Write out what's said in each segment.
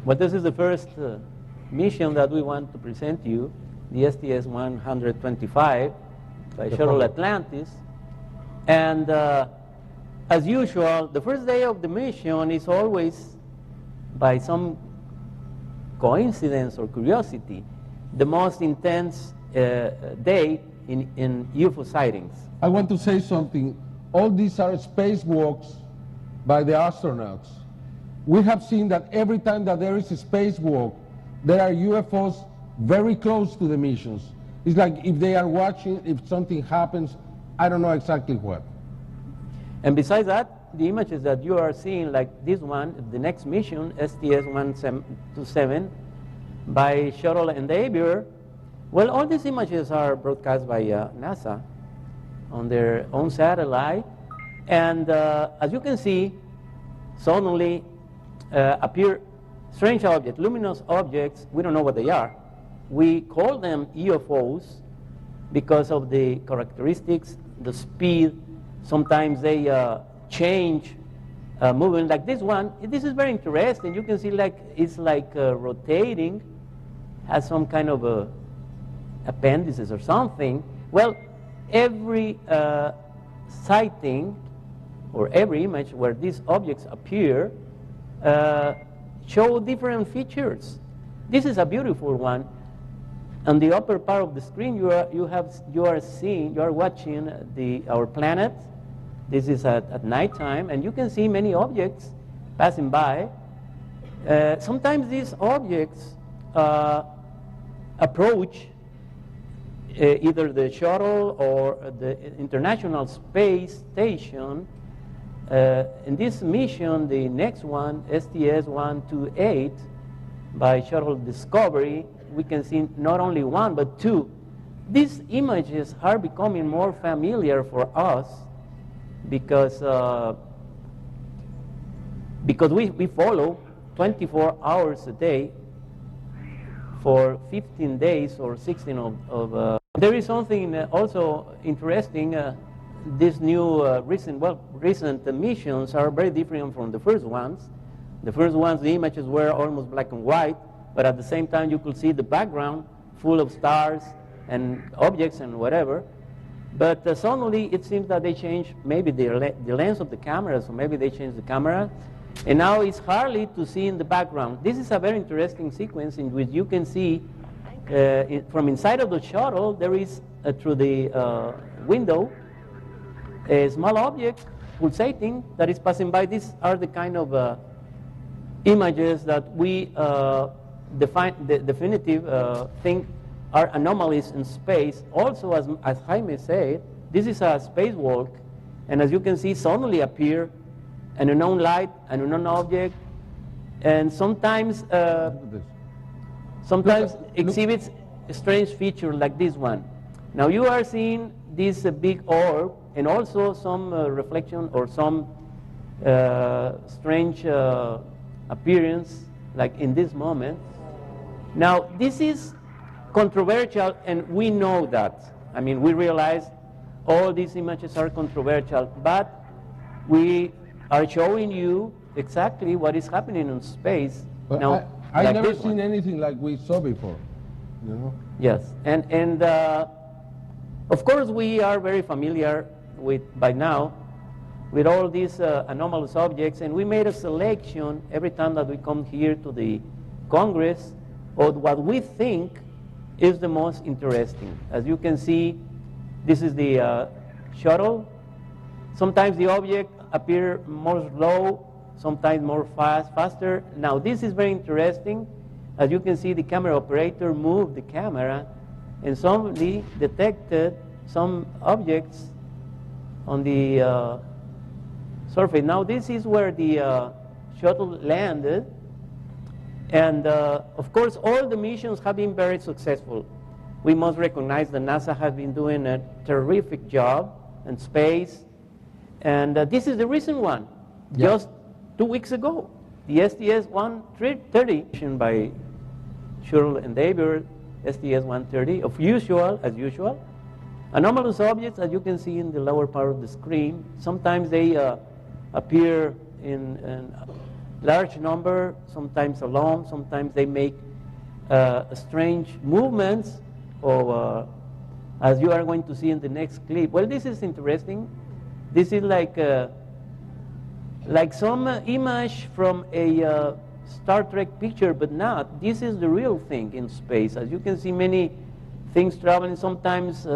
Well, this is the first mission that we want to present to you, the STS-125 by Shuttle Atlantis. And as usual, the first day of the mission is always, by some coincidence or curiosity, the most intense day in UFO sightings. I want to say something. All these are spacewalks by the astronauts. We have seen that every time that there is a spacewalk, there are UFOs very close to the missions. It's like if they are watching, if something happens, I don't know exactly what. And besides that, the images that you are seeing, like this one, the next mission, STS-127, by Shuttle Endeavour, well, all these images are broadcast by NASA on their own satellite. And as you can see, suddenly appear strange objects, luminous objects. We don't know what they are. We call them UFOs because of the characteristics, the speed. Sometimes they change moving, like this one. This is very interesting. You can see like it's like rotating, has some kind of appendices or something. Well, every sighting or every image where these objects appear show different features. This is a beautiful one. On the upper part of the screen, you are watching our planet. This is at nighttime, and you can see many objects passing by. Sometimes these objects approach either the shuttle or the International Space Station. In this mission, the next one, STS-128, by Shuttle Discovery, we can see not only one, but two. These images are becoming more familiar for us because we follow 24 hours a day for 15 days or 16 of there is something also interesting. These new recent missions are very different from the first ones. The first ones, the images were almost black and white, but at the same time you could see the background full of stars and objects and whatever. But suddenly it seems that they changed maybe the lens of the camera, so maybe they changed the camera. And now it's hardly to see in the background. This is a very interesting sequence in which you can see from inside of the shuttle, there is, through the window, a small object pulsating that is passing by. These are the kind of images that we definitive think are anomalies in space. Also, as Jaime said, this is a spacewalk, and as you can see, suddenly appear an unknown light, an unknown object, and sometimes exhibits a strange feature like this one. Now you are seeing this big orb, and also some reflection or some strange appearance, like in this moment. Now this is controversial, and we know that. I mean, we realize all these images are controversial, but we are showing you exactly what is happening in space. But now, I've like never seen anything like we saw before. You know? Yes, and of course we are very familiar with, by now, with all these anomalous objects, and we made a selection every time that we come here to the Congress of what we think is the most interesting. As you can see, this is the shuttle. Sometimes the object appear more slow, sometimes more faster. Now this is very interesting. As you can see, the camera operator moved the camera and suddenly detected some objects on the surface. Now this is where the shuttle landed, and of course all the missions have been very successful. We must recognize that NASA has been doing a terrific job in space, and this is the recent one. Yeah. Just 2 weeks ago, the STS-130 mission by Shuttle Endeavour, STS-130, as usual. Anomalous objects, as you can see in the lower part of the screen, sometimes they appear in large number, sometimes alone, sometimes they make strange movements, or as you are going to see in the next clip. Well, this is interesting. This is like some image from a Star Trek picture, but not. This is the real thing in space. As you can see, many things traveling, sometimes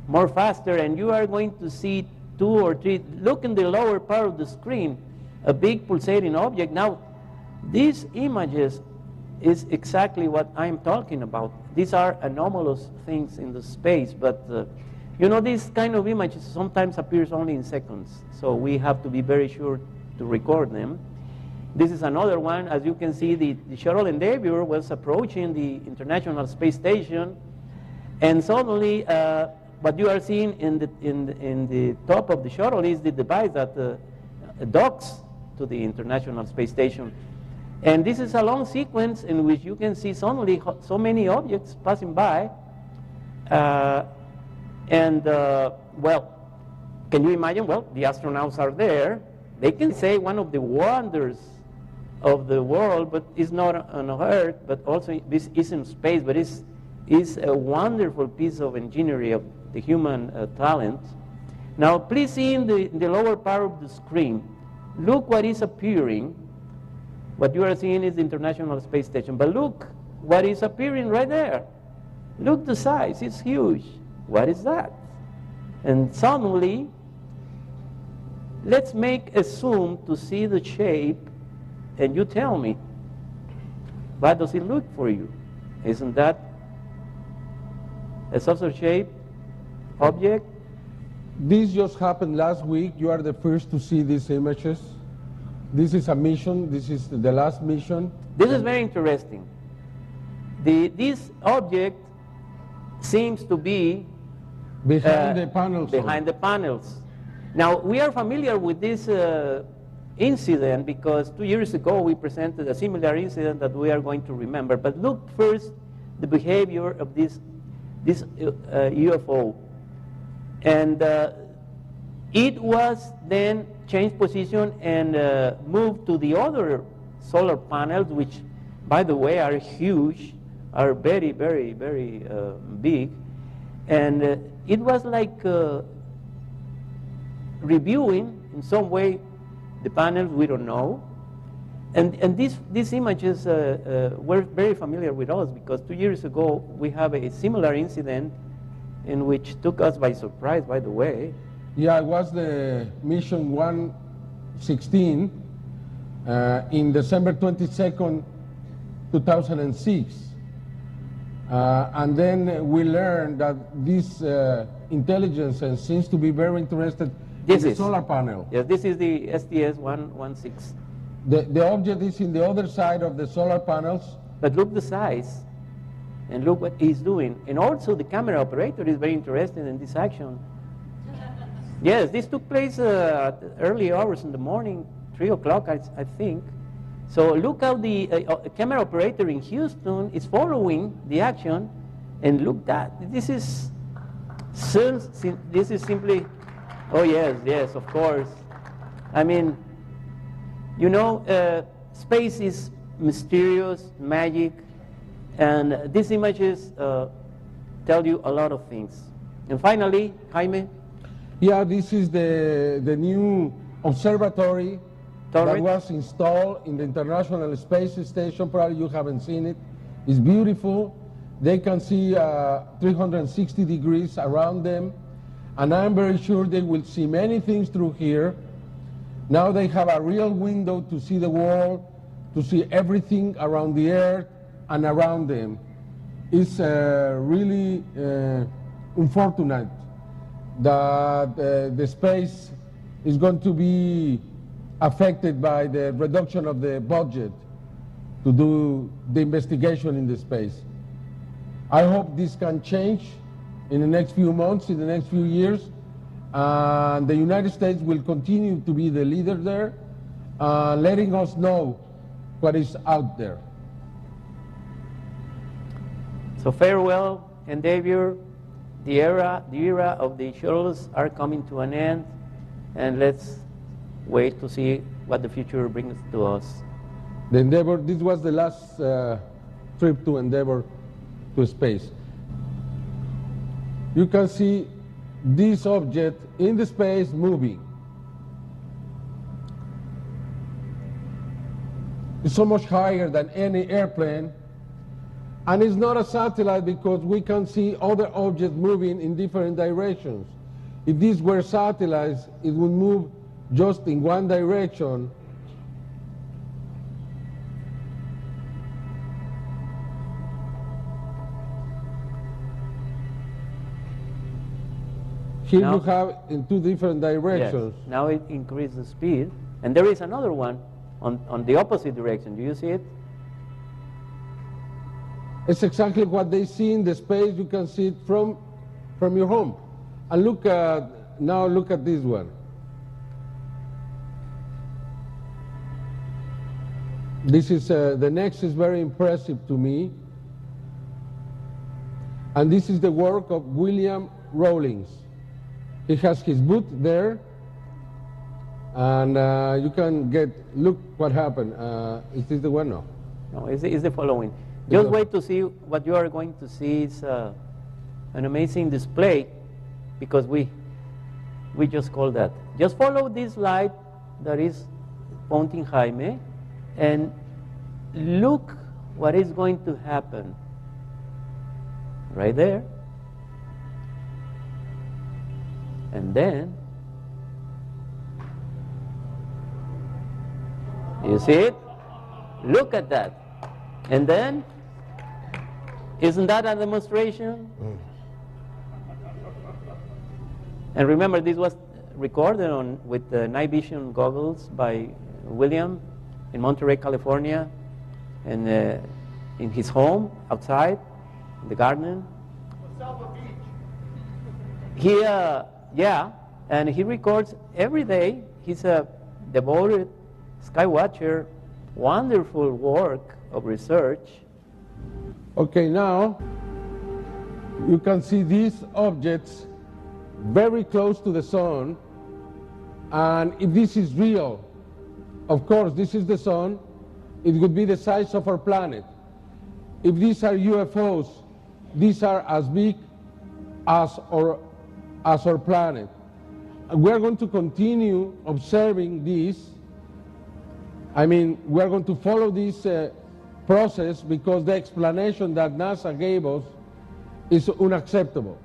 more faster, and you are going to see 2 or 3. Look in the lower part of the screen, a big pulsating object. Now, these images is exactly what I'm talking about. These are anomalous things in the space, but you know, this kind of images sometimes appears only in seconds, so we have to be very sure to record them. This is another one. As you can see, the shuttle Endeavour was approaching the International Space Station, and suddenly what you are seeing in the top of the shuttle is the device that docks to the International Space Station. And this is a long sequence in which you can see suddenly so many objects passing by. Well, can you imagine? Well, the astronauts are there. They can say one of the wonders of the world, but it's not on Earth, but also this is in space, but it's a wonderful piece of engineering of the human talent. Now, please see in the lower part of the screen, look what is appearing. What you are seeing is the International Space Station, but look what is appearing right there. Look the size, it's huge. What is that? And suddenly, let's make a zoom to see the shape, and you tell me, what does it look for you? Isn't that a saucer-shaped object? This just happened last week. You are the first to see these images. This is a mission. This is the last mission. This is very interesting. This object seems to be behind the panels. Behind the panels. Now, we are familiar with this incident because 2 years ago we presented a similar incident that we are going to remember. But look first the behavior of this UFO. And it was then changed position and moved to the other solar panels, which, by the way, are huge, are very, very, very big. And it was like reviewing in some way the panels, we don't know. And these images were very familiar with us because 2 years ago we have a similar incident in which took us by surprise, by the way. Yeah, it was the mission 116 in December 22nd, 2006. And then we learned that this intelligence seems to be very interested in the solar panel. Yes, this is the STS-116. The object is in the other side of the solar panels. But look the size, and look what he's doing. And also the camera operator is very interested in this action. Yes, this took place at early hours in the morning, 3 o'clock, I think. So look how the camera operator in Houston is following the action, and look that. This is simply, oh yes, of course. I mean, you know, space is mysterious, magic, and these images tell you a lot of things. And finally, Jaime? Yeah, this is the new observatory that was installed in the International Space Station. Probably you haven't seen it. It's beautiful. They can see 360 degrees around them. And I'm very sure they will see many things through here. Now they have a real window to see the world, to see everything around the Earth and around them. It's really unfortunate that the space is going to be affected by the reduction of the budget to do the investigation in the space. I hope this can change in the next few months, in the next few years, and the United States will continue to be the leader there, letting us know what is out there. So farewell, Endeavour. The era of the shuttles are coming to an end, and let's wait to see what the future brings to us. The Endeavour, this was the last trip to Endeavour to space. You can see this object in the space moving. It's so much higher than any airplane, and it's not a satellite because we can see other objects moving in different directions. If these were satellites, it would move just in one direction. Here now, you have in two different directions. Yes, now it increases the speed, and there is another one on the opposite direction. Do you see it? It's exactly what they see in the space. You can see it from your home. And look at this one. This is the next is very impressive to me, and this is the work of William Rawlings. He has his booth there, and you can look what happened. Is this the one? No. No, it's the following. Just wait to see what you are going to see. Is an amazing display, because we just call that. Just follow this light that is pointing Jaime, and look what is going to happen right there. And then, you see it? Look at that. And then, isn't that a demonstration? And remember, this was recorded with the night vision goggles by William in Monterey, California, and in his home, outside, in the garden. And he records every day. He's a devoted sky watcher, wonderful work of research. Okay, now you can see these objects very close to the sun, and if this is real, of course this is the sun, it would be the size of our planet. If these are UFOs, these are as big as our planet. And we are going to continue observing this. I mean, we are going to follow this process because the explanation that NASA gave us is unacceptable.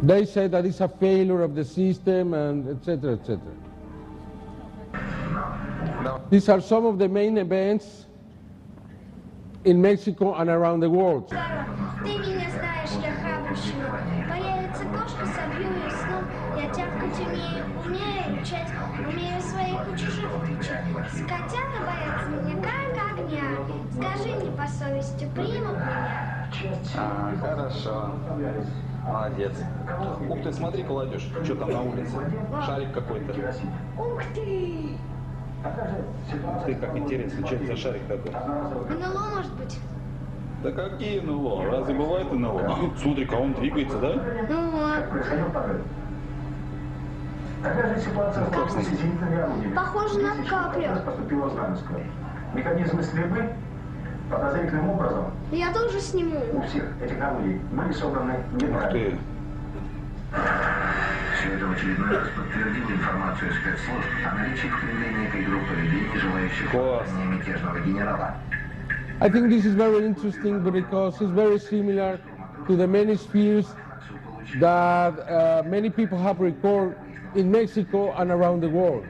They say that it's a failure of the system, and etc., etc. These are some of the main events in Mexico and around the world. Ты меня знаешь, я храбрющина. Появится кошка, собью ее сном. Я тявкать умею рычать, умею своих и чужих отличать. Котята боятся меня как огня. Скажи мне по совести, примут меня? Хорошо. Молодец. Ух ты, смотри, молодежь, что там на улице? Шарик какой-то. Ух ты! Ух ты, как интересно, что это за шарик такой? НЛО, может быть? Да какие НЛО? Разве бывает НЛО? Смотри-ка, он двигается, да? Ну вот. Такая же ситуация сталкивалась с зенитными орудиями. Похоже на каплю. Поступила Знамская. Механизмы стрельбы подозрительным образом Я тоже сниму. у всех этих орудий были собраны Ух неправильно. ты. Все это в очередной раз подтвердило информацию спецслужб о наличии в Кремле некой группы людей, желающих создания мятежного генерала. I think this is very interesting because it's very similar to the many spheres that many people have recorded in Mexico and around the world.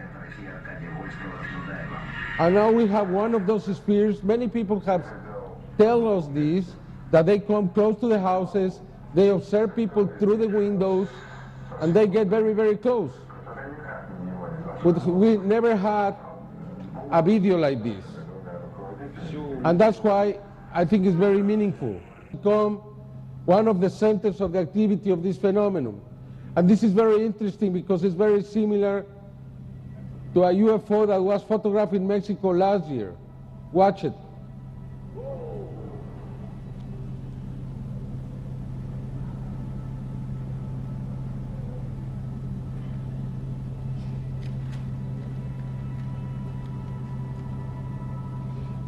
And now we have one of those spheres. Many people have told us this, that they come close to the houses, they observe people through the windows, and they get very, very close. But we never had a video like this. And that's why I think it's very meaningful. Become one of the centers of the activity of this phenomenon. And this is very interesting because it's very similar to a UFO that was photographed in Mexico last year. Watch it.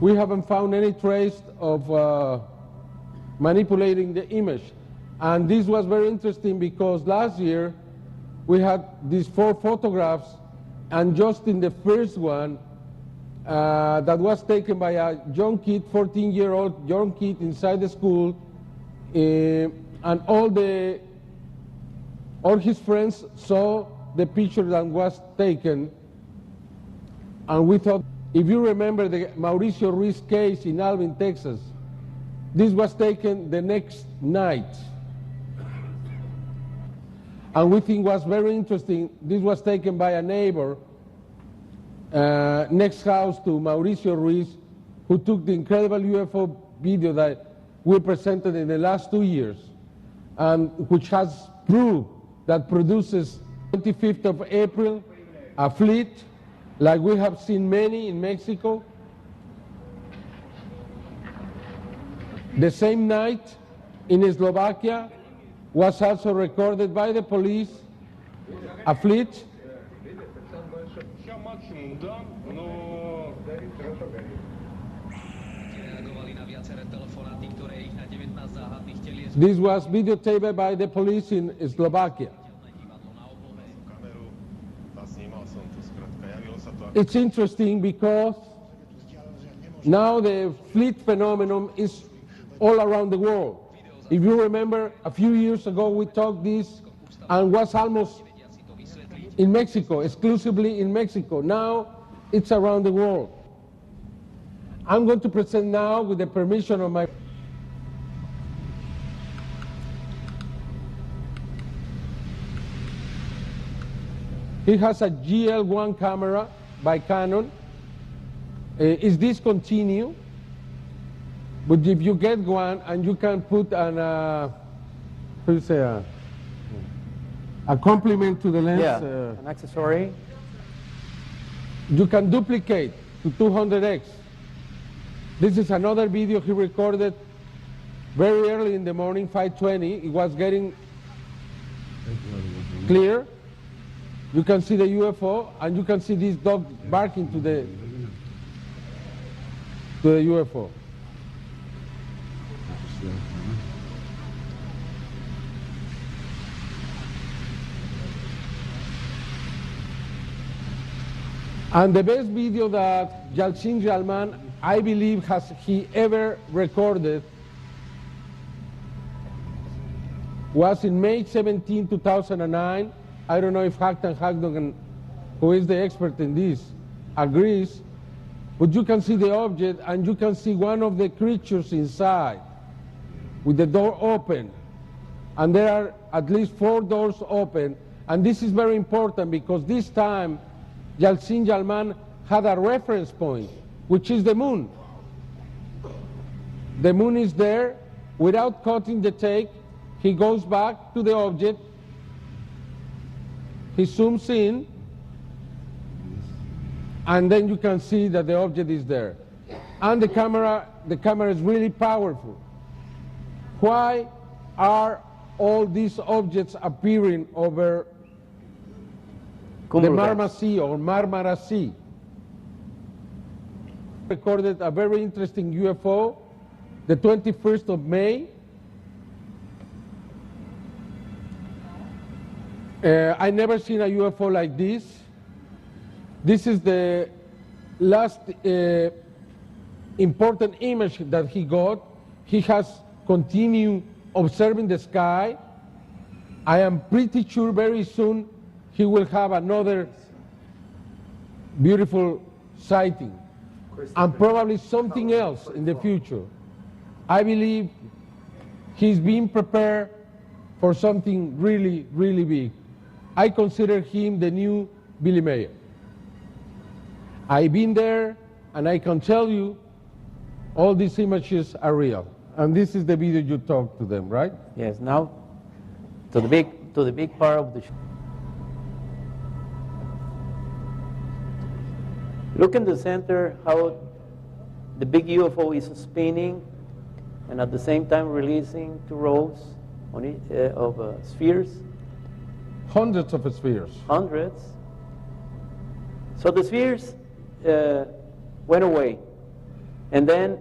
we haven't found any trace of manipulating the image. And this was very interesting because last year we had these 4 photographs, and just in the first one that was taken by a young kid, 14-year-old young kid inside the school, and all his friends saw the picture that was taken, and we thought, if you remember the Mauricio Ruiz case in Alvin, Texas, this was taken the next night. And we think was very interesting, this was taken by a neighbor next house to Mauricio Ruiz, who took the incredible UFO video that we presented in the last 2 years, and which has proved that produces 25th of April, a fleet, like we have seen many in Mexico. The same night in Slovakia was also recorded by the police, a fleet. This was videotaped by the police in Slovakia. It's interesting because now the fleet phenomenon is all around the world. If you remember, a few years ago we talked this and was almost in Mexico, exclusively in Mexico. Now it's around the world. I'm going to present now, with the permission of my... He has a GL1 camera by Canon. It's discontinued, but if you get one and you can put an, a complement to the lens, an accessory, you can duplicate to 200x. This is another video he recorded very early in the morning, 5:20. It was getting clear. You can see the UFO, and you can see this dog barking to the UFO. And the best video that Yalcin Yalman, I believe, has he ever recorded was in May 17, 2009. I don't know if Haktan Hagdogan, who is the expert in this, agrees, but you can see the object and you can see one of the creatures inside with the door open. And there are at least 4 doors open. And this is very important because this time Yalcin Yalman had a reference point, which is the moon. The moon is there. Without cutting the take, he goes back to the object. He zooms in, and then you can see that the object is there. And the camera is really powerful. Why are all these objects appearing over the Marmara Sea or Marmara Sea? Recorded a very interesting UFO the 21st of May. I never seen a UFO like this. This is the last important image that he got. He has continued observing the sky. I am pretty sure very soon he will have another beautiful sighting, and probably something else in the future. I believe he's being prepared for something really, really big. I consider him the new Billy Mayer. I've been there, and I can tell you all these images are real. And this is the video you talked to them, right? Yes. Now to the big part of the show. Look in the center how the big UFO is spinning and at the same time releasing 2 rows on it, of spheres. Hundreds of spheres. Hundreds. So the spheres went away. And then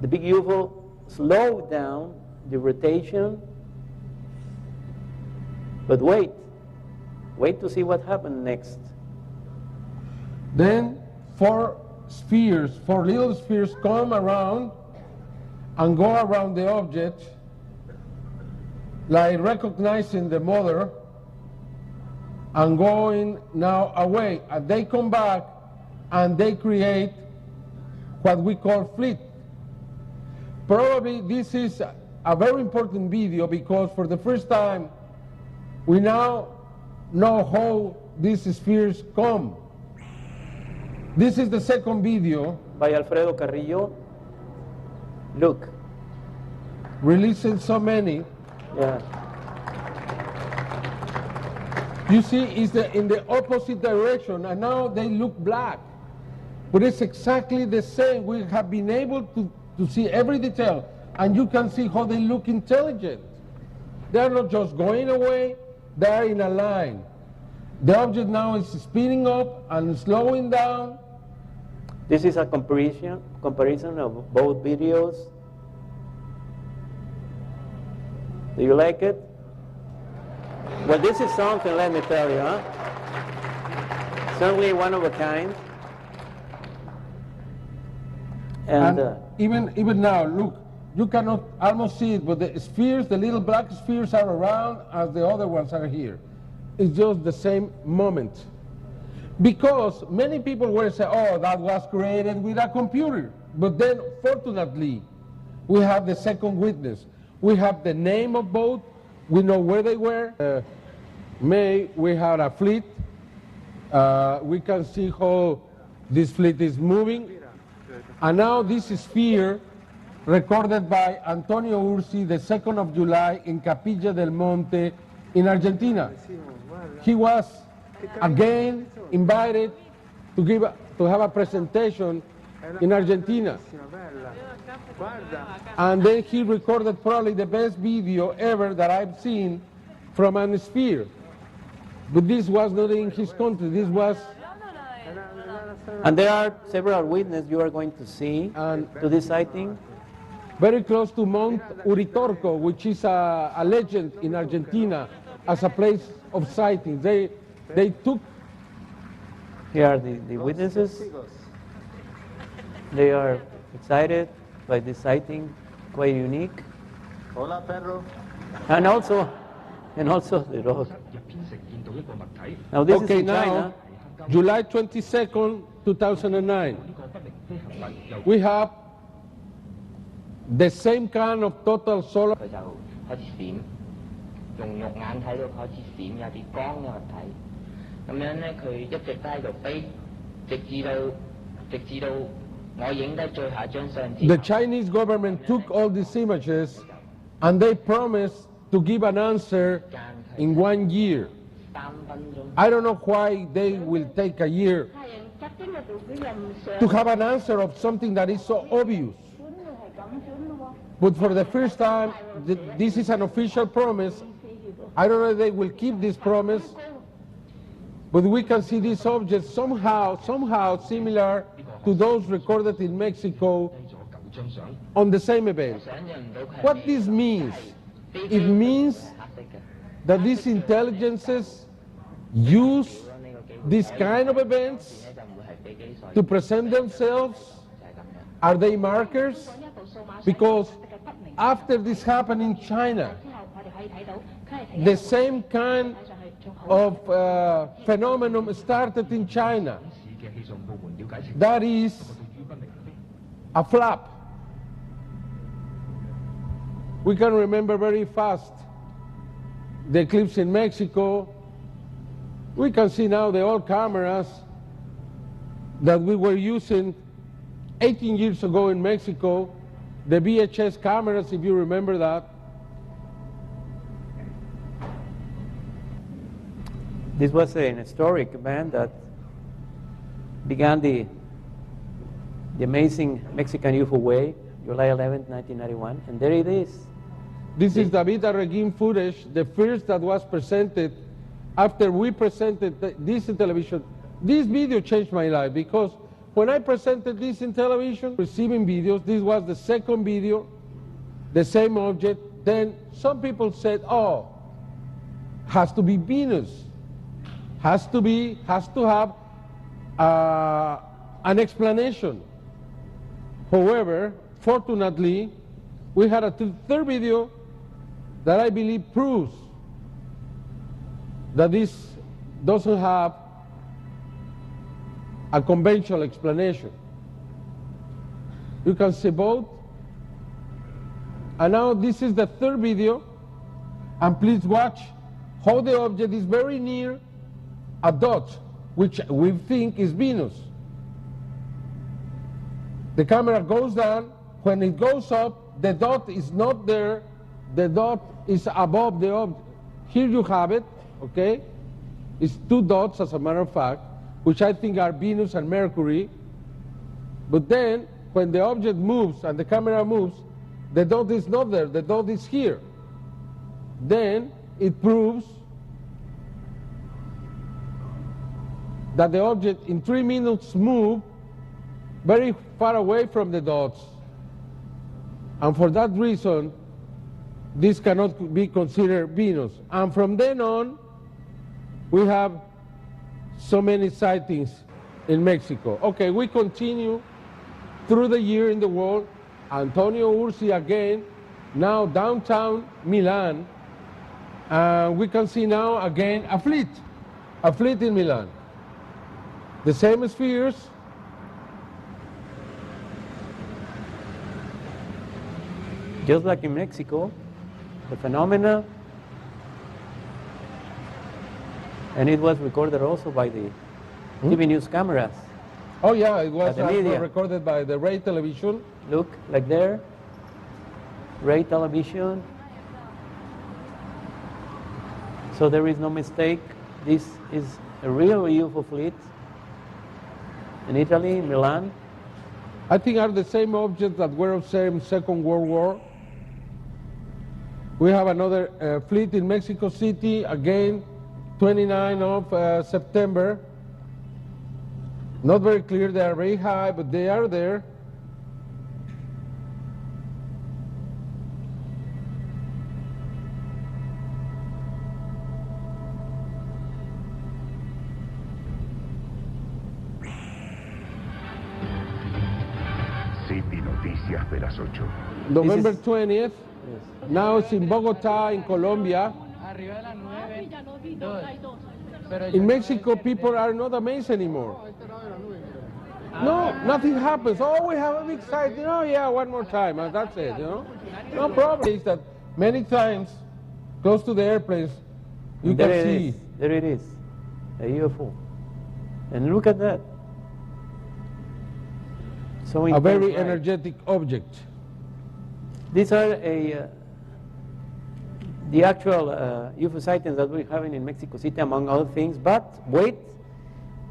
the big UFO slowed down the rotation. But wait to see what happened next. Then four little spheres come around and go around the object, like recognizing the mother and going now away. And they come back and they create what we call fleet. Probably this is a very important video because for the first time we now know how these spheres come. This is the second video. By Alfredo Carrillo. Look. Releasing so many. Yeah. You see, it's in the opposite direction, and now they look black. But it's exactly the same. We have been able to see every detail, and you can see how they look intelligent. They're not just going away, they're in a line. The object now is speeding up and slowing down. This is a comparison of both videos. Do you like it? Well, this is something, let me tell you, huh? Certainly one of a kind. And even now, look, you cannot almost see it, but the spheres, the little black spheres are around as the other ones are here. It's just the same moment. Because many people were saying, oh, that was created with a computer. But then, fortunately, we have the second witness. We have the name of both. We know where they were. May, we had a fleet. We can see how this fleet is moving. And now this sphere, recorded by Antonio Ursi, the 2nd of July in Capilla del Monte in Argentina. He was again invited to have a presentation in Argentina. And then he recorded probably the best video ever that I've seen from a sphere. But this was not in his country, this was... And there are several witnesses you are going to see to this sighting. Very close to Mount Uritorco, which is a legend in Argentina as a place of sightings. They took... Here are the witnesses. They are excited by this sighting, quite unique. Hola, perro. And also the dog. Now this is in China. July 22nd, 2009. We have the same kind of total solar. 佢就開始閃，用肉眼睇到佢開始閃，有啲光嘅物體。咁樣咧，佢一直都喺度飛，直至到我影低最後一張相之後。The Chinese government took all these images and they promised to give an answer in 1 year. I don't know why they will take a year to have an answer of something that is so obvious. But for the first time, this is an official promise. I don't know if they will keep this promise, but we can see these objects somehow similar to those recorded in Mexico on the same event. What this means? It means that these intelligences use these kind of events to present themselves. Are they markers? Because after this happened in China, the same kind of phenomenon started in China. That is a flap. We can remember very fast the eclipse in Mexico. We can see now the old cameras that we were using 18 years ago in Mexico, the VHS cameras, if you remember that. This was an historic event that began the amazing Mexican UFO way, July 11, 1991, and there it is. This is David Arreguin footage, the first that was presented after we presented this in television. This video changed my life because when I presented this in television, receiving videos, this was the second video, the same object, then some people said, oh, has to be Venus, has to have an explanation. However, fortunately, we had a third video that I believe proves that this doesn't have a conventional explanation. You can see both. And now this is the third video, and please watch how the object is very near a dot, which we think is Venus. The camera goes down. When it goes up, the dot is not there. The dot is above the object. Here you have it, okay? It's two dots, as a matter of fact, which I think are Venus and Mercury. But then, when the object moves and the camera moves, the dot is not there. The dot is here. Then it proves that the object in 3 minutes moved very far away from the dots. And for that reason, this cannot be considered Venus. And from then on, we have so many sightings in Mexico. Okay, we continue through the year in the world. Antonio Ursi again, now downtown Milan. And we can see now again a fleet in Milan. The same spheres. Just like in Mexico, the phenomena, and it was recorded also by the TV news cameras. Oh yeah, it was By the media. recorded by the Ray Television. Look, like there, Ray Television. So there is no mistake. This is a real UFO fleet in Italy, in Milan. I think are the same objects that were observed in Second World War. We have another fleet in Mexico City, again, 29 of September. Not very clear, they are very high, but they are there. City Noticias de las 8. November 20th, now it's in Bogota, in Colombia. In Mexico, people are not amazed anymore. No, nothing happens. Oh, we have a big sighting. Oh, yeah, one more time, and that's it, you know. No problem is that many times, close to the airplanes, you can see. There it is, a UFO. And look at that. So A intense very light. energetic object. These are the actual UFO sightings that we're having in Mexico City, among other things. But wait,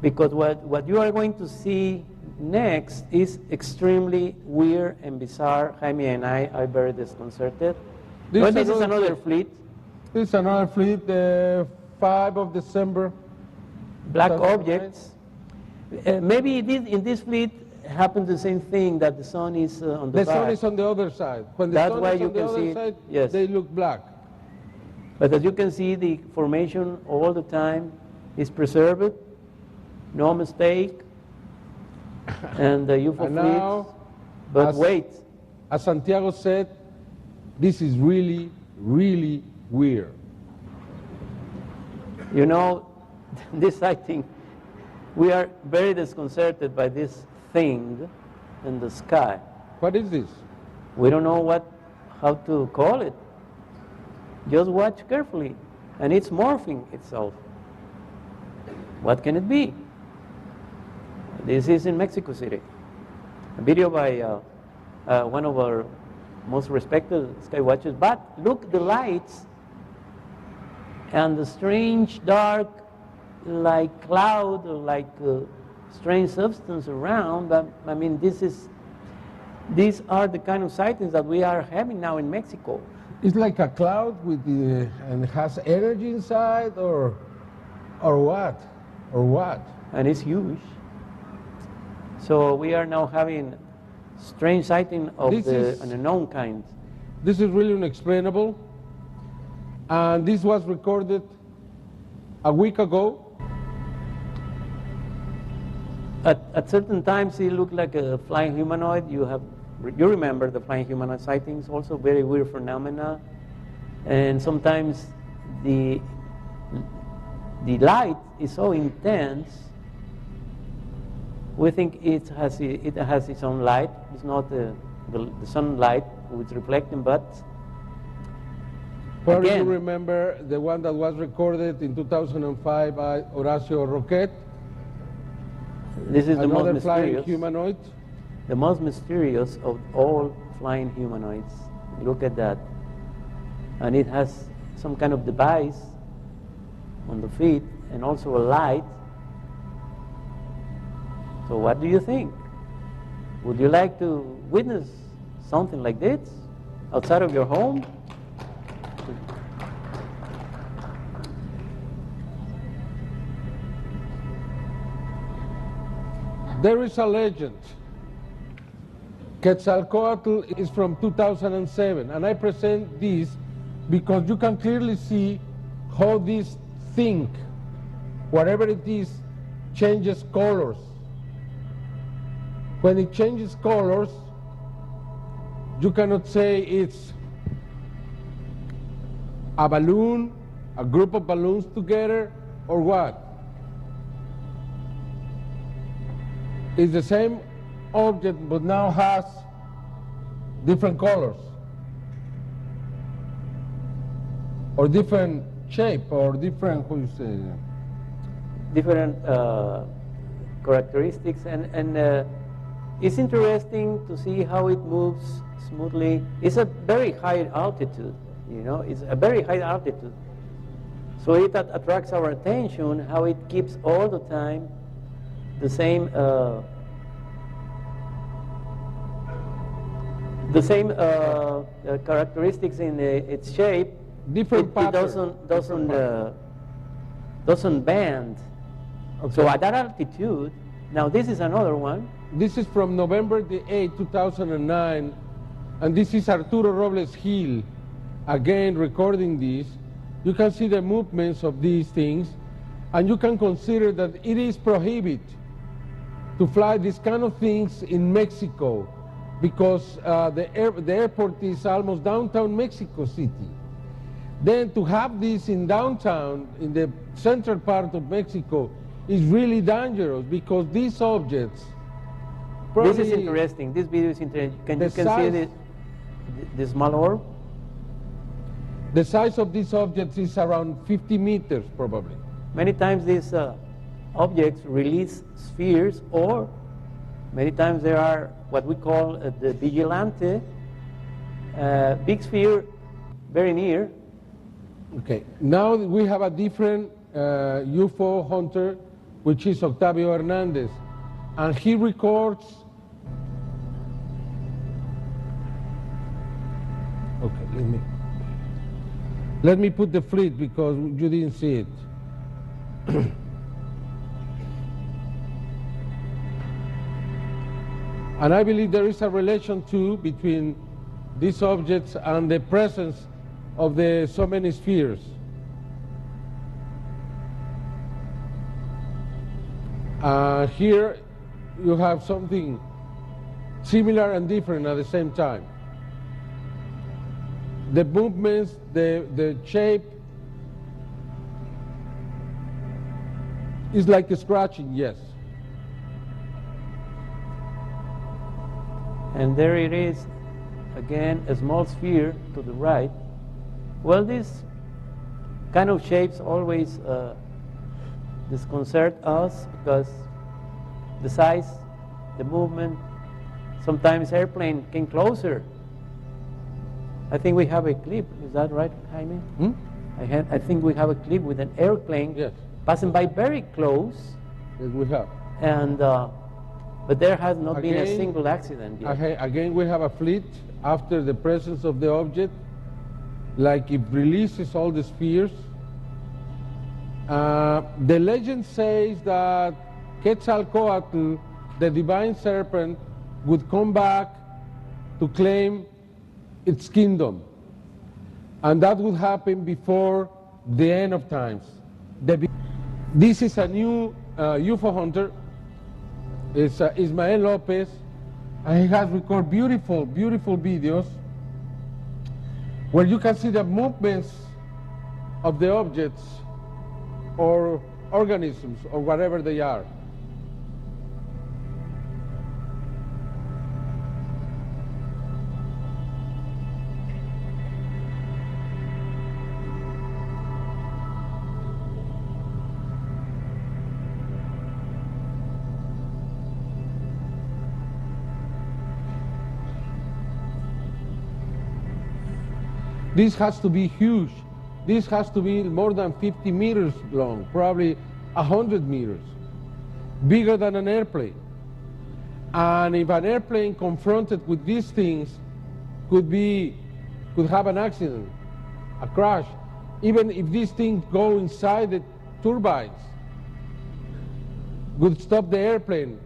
because what you are going to see next is extremely weird and bizarre. Jaime and I are very disconcerted. This is another fleet. This is another fleet, 5 of December. Black 2009. objects. Maybe in this fleet happens the same thing, that the sun is on the The back. sun is on the other side. When the That's sun why is you on the can other see it. side, Yes. they look black. But as you can see, the formation all the time is preserved, no mistake, and the UFO And fleet. now, But as- wait, As Santiago said, this is really, really weird. you know, this sighting, we are very disconcerted by this thing in the sky. What is this? We don't know how to call it. Just watch carefully, and it's morphing itself. What can it be? This is in Mexico City. A video by one of our most respected sky watchers. But look, the lights and the strange dark, like cloud or like strange substance around. But I mean, these are the kind of sightings that we are having now in Mexico. It's like a cloud with and has energy inside, or what? Or what? And it's huge. So we are now having strange sighting of an unknown kind. This is really unexplainable. And this was recorded a week ago. At certain times, it looked like a flying humanoid. You remember the flying humanoid sightings, also very weird phenomena. And sometimes the light is so intense, we think it has its own light. It's not the sunlight which reflecting, but Probably again, you remember the one that was recorded in 2005 by Horacio Roquet. this is the most Another flying mysterious. humanoid. The most mysterious of all flying humanoids. Look at that. And it has some kind of device on the feet and also a light. So what do you think? Would you like to witness something like this outside of your home? There is a legend. Quetzalcoatl is from 2007, and I present this because you can clearly see how this thing, whatever it is, changes colors. When it changes colors, you cannot say it's a balloon, a group of balloons together, or what. It's the same object, but now has different colors, or different shape, or different, how you say, Different characteristics, and it's interesting to see how it moves smoothly. It's a very high altitude, you know, it's a very high altitude. So it attracts our attention, how it keeps all the time the same characteristics in its shape. different It pattern. doesn't bend. Okay. So at that altitude, now this is another one. This is from November the 8th, 2009, and this is Arturo Robles Gil, again recording this. You can see the movements of these things, and you can consider that it is prohibited to fly these kind of things in Mexico, because the airport is almost downtown Mexico City. Then to have this in downtown, in the central part of Mexico, is really dangerous, because these objects, This is interesting. This video is interesting. You can see the small orb? the size of these objects is around 50 meters probably. Many times these objects release spheres, or many times there are what we call the vigilante, big sphere very near. Okay, now we have a different UFO hunter, which is Octavio Hernandez, and he records. Okay, let me put the fleet because you didn't see it. And I believe there is a relation too between these objects and the presence of the so many spheres. Here you have something similar and different at the same time. The movements, the shape is like a scratching, yes. And there it is, again, a small sphere to the right. Well, these kind of shapes always disconcert us, because the size, the movement, sometimes airplane came closer. I think we have a clip, is that right, Jaime? Hmm? I think we have a clip with an airplane Yes. passing by very close, Yes, we have. and but there has not been a Again- single accident yet. Again, we have a fleet after the presence of the object, like it releases all the spheres. The legend says that Quetzalcoatl the divine serpent would come back to claim its kingdom. And that would happen before the end of times. This is a new UFO hunter. It's Ismael Lopez, and he has recorded beautiful, beautiful videos where you can see the movements of the objects or organisms or whatever they are. This has to be huge. This has to be more than 50 meters long, probably 100 meters, bigger than an airplane. And if an airplane confronted with these things could have an accident, a crash, even if these things go inside the turbines, would stop the airplane,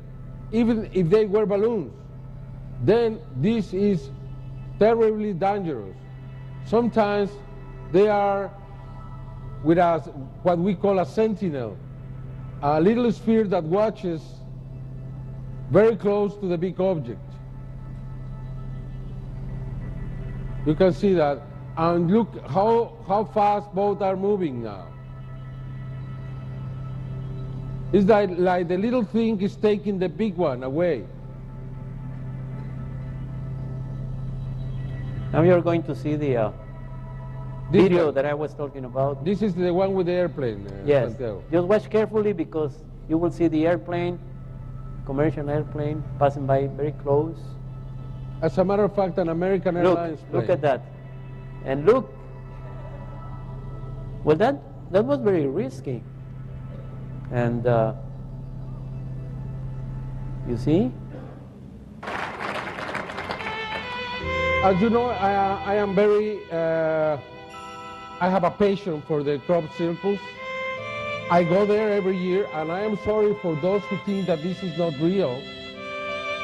even if they were balloons, then this is terribly dangerous. Sometimes they are with us, what we call a sentinel, a little sphere that watches very close to the big object. You can see that. And look how fast both are moving now. It's like the little thing is taking the big one away. Now you're going to see the video that I was talking about. This is the one with the airplane. Yes. Santiago. Just watch carefully because you will see the airplane, commercial airplane, passing by very close. As a matter of fact, an American Airlines plane. Look at that. And look. Well, that was very risky. And you see? As you know, I am very, I have a passion for the crop circles. I go there every year, and I am sorry for those who think that this is not real.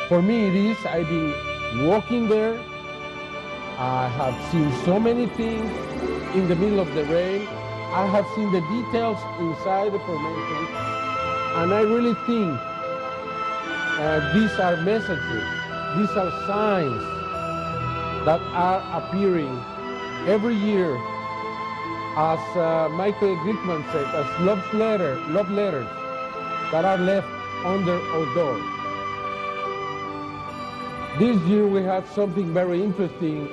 For me, it is. I've been walking there. I have seen so many things in the middle of the rain. I have seen the details inside the formation, and I really think these are messages, these are signs that are appearing every year, as Michael Glickman said, as love letters that are left under our door. This year we had something very interesting.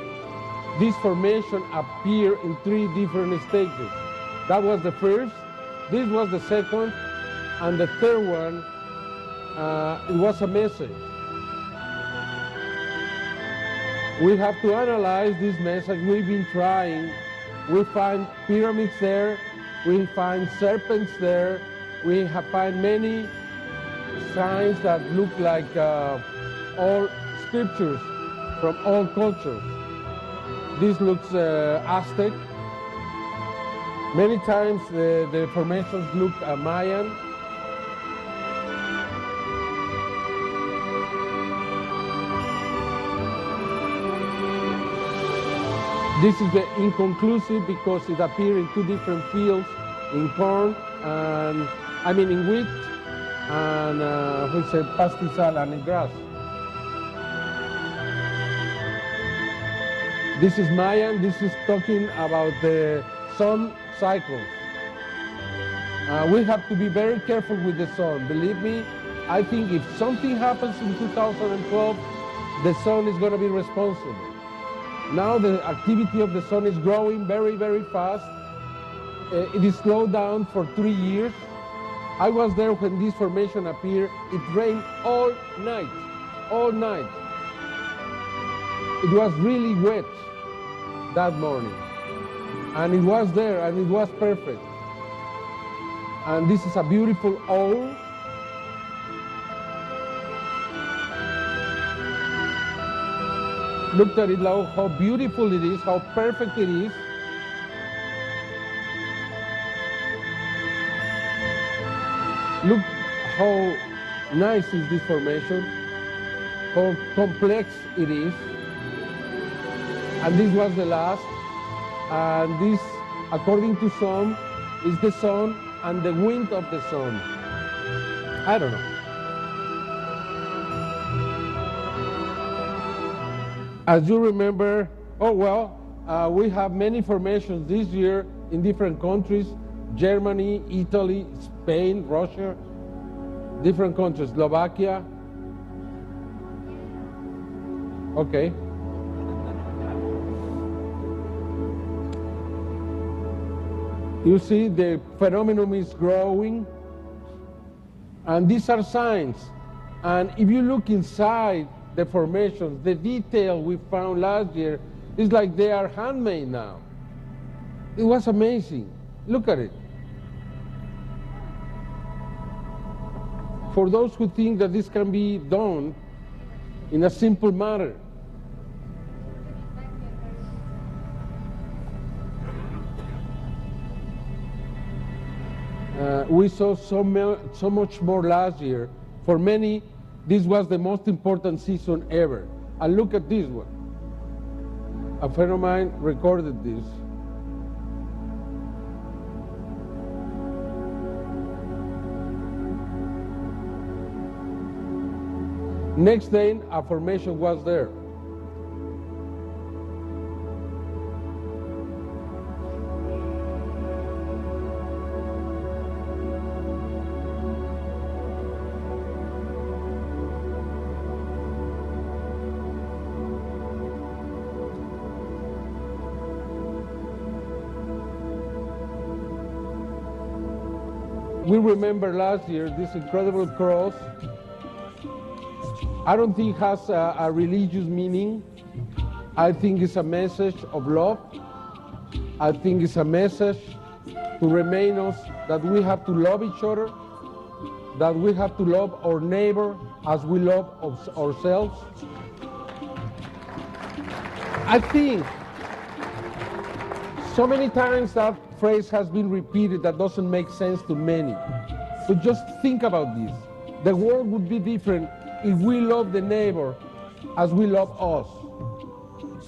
This formation appeared in 3 different stages. That was the first, this was the second, and the third one, it was a message. We have to analyze this message. We've been trying. We find pyramids there. We find serpents there. We have find many signs that look like all scriptures from all cultures. This looks Aztec. Many times the formations look Mayan. This is the inconclusive because it appeared in 2 different fields, in corn and, in wheat and we say pastizal and in grass. This is Mayan. This is talking about the sun cycles. We have to be very careful with the sun. Believe me, I think if something happens in 2012, the sun is going to be responsible. Now the activity of the sun is growing very, very fast. It is slowed down for 3 years. I was there when this formation appeared. It rained all night, all night. It was really wet that morning. And it was there, and it was perfect. And this is a beautiful owl. Look at it now, how beautiful it is, how perfect it is. Look how nice is this formation, how complex it is. And this was the last. And this, according to some, is the sun and the wind of the sun. I don't know. As you remember, we have many formations this year in different countries: Germany, Italy, Spain, Russia, different countries, Slovakia. Okay. You see the phenomenon is growing, and these are signs. And if you look inside the formations, the detail we found last year is like they are handmade now. It was amazing. Look at it. For those who think that this can be done in a simple manner. We saw so much more last year. For many, this was the most important season ever. And look at this one. A friend of mine recorded this. Next day, a formation was there. We remember last year this incredible cross. I don't think it has a religious meaning. I think it's a message of love. I think it's a message to remind us that we have to love each other, that we have to love our neighbor as we love ourselves. I think so many times that phrase has been repeated that doesn't make sense to many. But just think about this. The world would be different if we love the neighbor as we love us.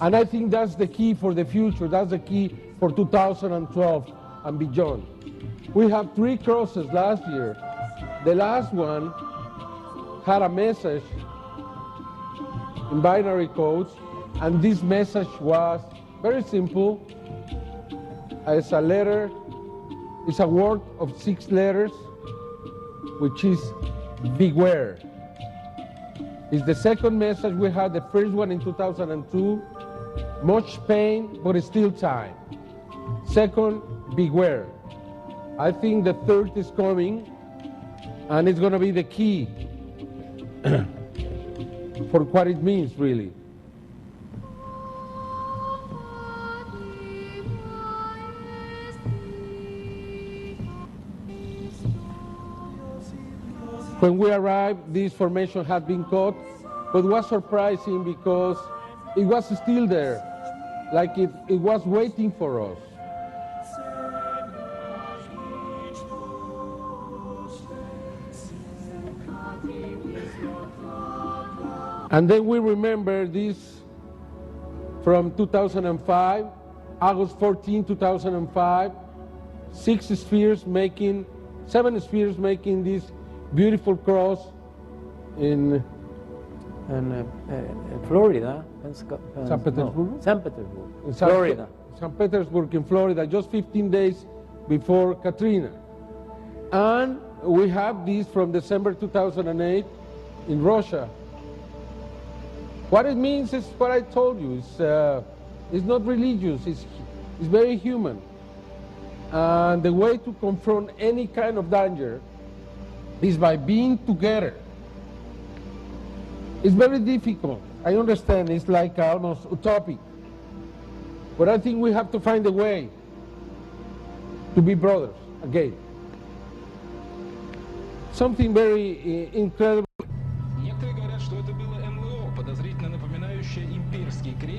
And I think that's the key for the future. That's the key for 2012 and beyond. We have 3 crosses last year. The last one had a message in binary codes, and this message was very simple. It's a letter, it's a word of 6 letters, which is beware. It's the second message. We had the first one in 2002, much pain, but it's still time. Second, beware. I think the third is coming, and it's going to be the key for what it means, really. When we arrived, this formation had been caught, but it was surprising because it was still there, like it was waiting for us. And then we remember this from 2005, August 14, 2005, 7 spheres making this beautiful cross in Florida. San Petersburg? No, San Petersburg, In Florida. St. Petersburg in Florida, just 15 days before Katrina. And we have this from December 2008 in Russia. What it means is what I told you. It's not religious, it's very human. And the way to confront any kind of danger is by being together. It's very difficult. I understand it's like almost utopic. But I think we have to find a way to be brothers again. Something very incredible.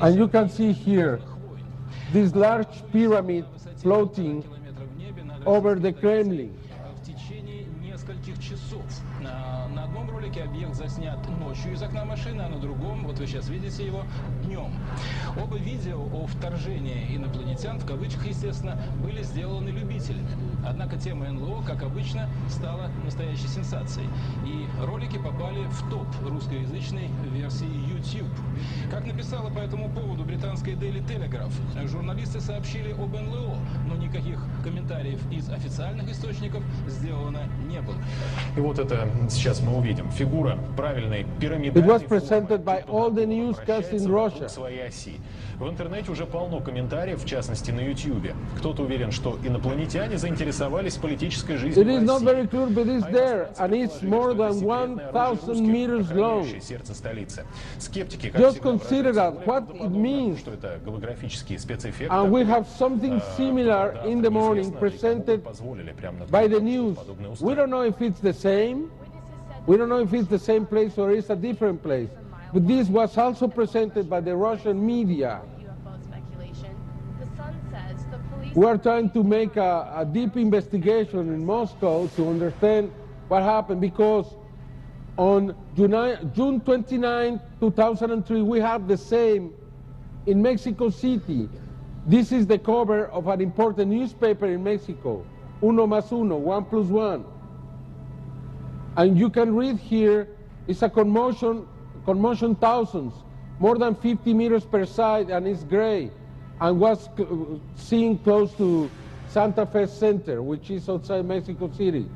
And you can see here this large pyramid floating over the Kremlin. нескольких часов. На одном ролике объект заснят ночью из окна машины, а на другом, вот вы сейчас видите его, днем. Оба видео о вторжении инопланетян, в кавычках, естественно, были сделаны любителями. Однако тема НЛО, как обычно, стала настоящей сенсацией. И ролики попали в топ русскоязычной версии YouTube. Как написала по этому поводу британская Daily Telegraph, журналисты сообщили об НЛО, но никаких комментариев из официальных источников сделано не было. И вот это сейчас мы увидим. Фигура правильной пирамидальной It was presented by all the newscasts in Russia. Своей оси. В интернете уже полно комментариев, в частности на YouTube. Кто-то уверен, что инопланетяне заинтересовались политической жизнью It is not России. very clear, but it's there, and it's more than 1,000 meters long. Сердце столицы. Скептики, как Just всегда, consider that, what it means. что это голографические спецэффекты. And we have something similar in the morning presented by the news. We don't know if it's the same. We don't know if it's the same place or it's a different place. But this was also presented by the Russian media. We are trying to make a deep investigation in Moscow to understand what happened, because on June 29, 2003, we have the same in Mexico City. This is the cover of an important newspaper in Mexico, Uno más Uno, 1 plus 1. And you can read here, it's a commotion thousands, more than 50 meters per side, and it's gray, and was seen close to Santa Fe Center, which is outside Mexico City.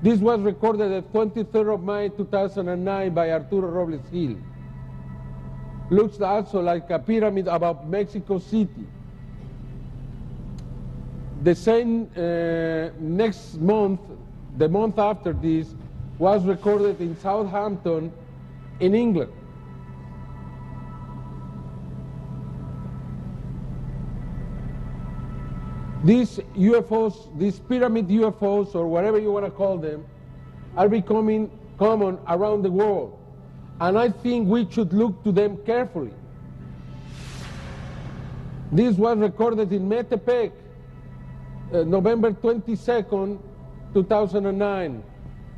This was recorded at 23rd of May 2009 by Arturo Robles Gil. Looks also like a pyramid above Mexico City. The same next month, the month after this, was recorded in Southampton, in England. These UFOs, these pyramid UFOs, or whatever you want to call them, are becoming common around the world. And I think we should look to them carefully. This was recorded in Metepec, November 22nd, 2009,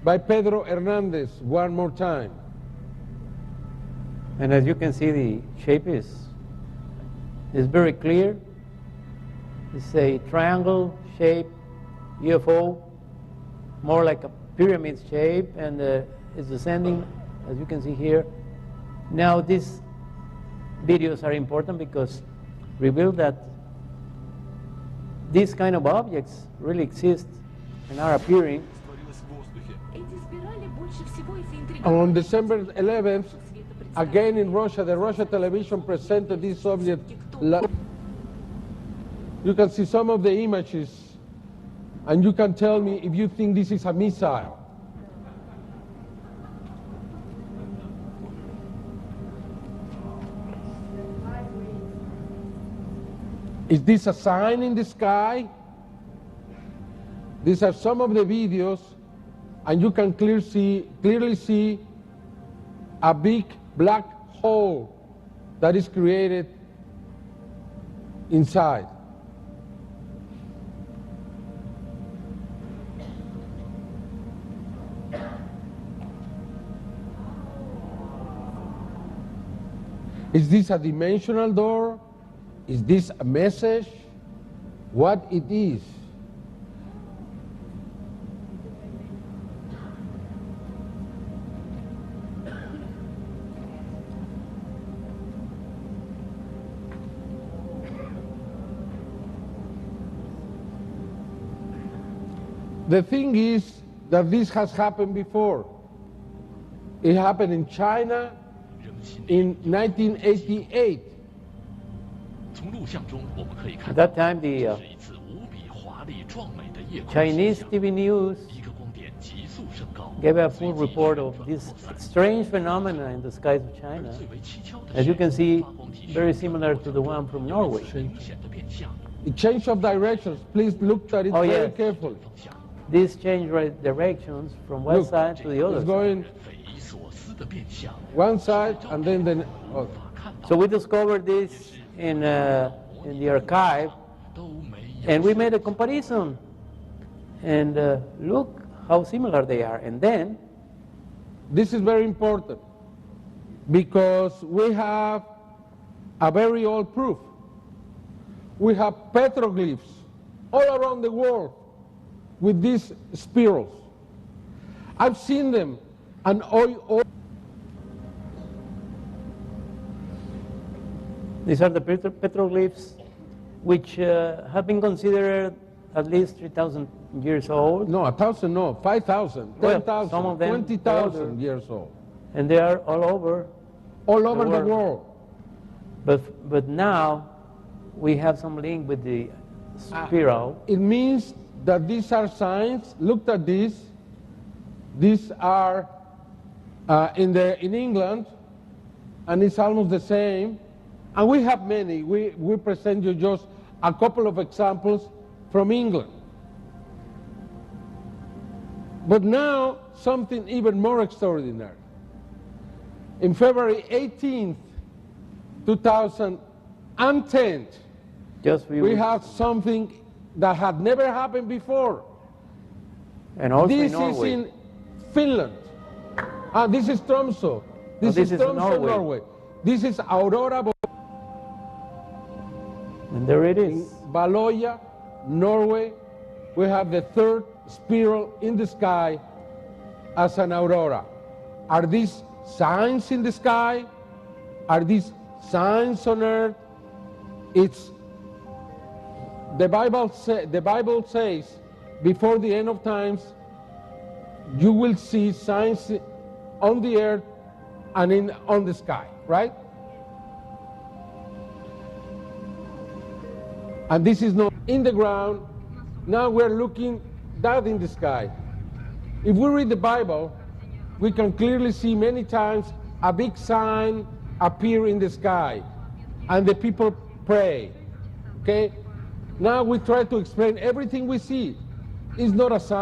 by Pedro Hernandez, one more time. And as you can see, the shape is very clear. It's a triangle shape UFO, more like a pyramid shape, and it's descending, as you can see here. Now these videos are important because reveal that these kind of objects really exist and are appearing. On December 11th, again in Russia, the Russia television presented this object. You can see some of the images, and you can tell me if you think this is a missile. Is this a sign in the sky? These are some of the videos, and you can clearly see a big black hole that is created inside. Is this a dimensional door? Is this a message? What it is? The thing is that this has happened before. It happened in China in 1988. At that time, the Chinese TV news gave a full report of this strange phenomena in the skies of China. As you can see, very similar to the one from Norway. It changed of directions. Please look at it very carefully. This changed directions from one side to the other. It's going one side and then the other. So we discovered this in the archive, and we made a comparison. And look how similar they are. And then, this is very important because we have a very old proof. We have petroglyphs all around the world with these spirals. I've seen them, and these are the petroglyphs which have been considered at least 3,000 years old. No, 1,000 no, 5,000, 10,000, some of them 20,000 years old. And they are all over. All over the world. But now we have some link with the spiral. It means that these are signs. Look at this. These are in England, and it's almost the same. And we have many. We present you just a couple of examples from England. But now, something even more extraordinary. In February 18th, 2010, we have something that had never happened before. And also this in Norway. is in Finland. This is Tromsø. This is Tromsø, Norway. This is Aurora. And there it is. In Valoya, Norway, we have the third spiral in the sky as an aurora. Are these signs in the sky? Are these signs on earth? It's the Bible says before the end of times you will see signs on the earth and on the sky, right? And this is not in the ground. Now we're looking that in the sky. If we read the Bible, we can clearly see many times a big sign appear in the sky, and the people pray. Okay? Now we try to explain everything we see. It's not a sign.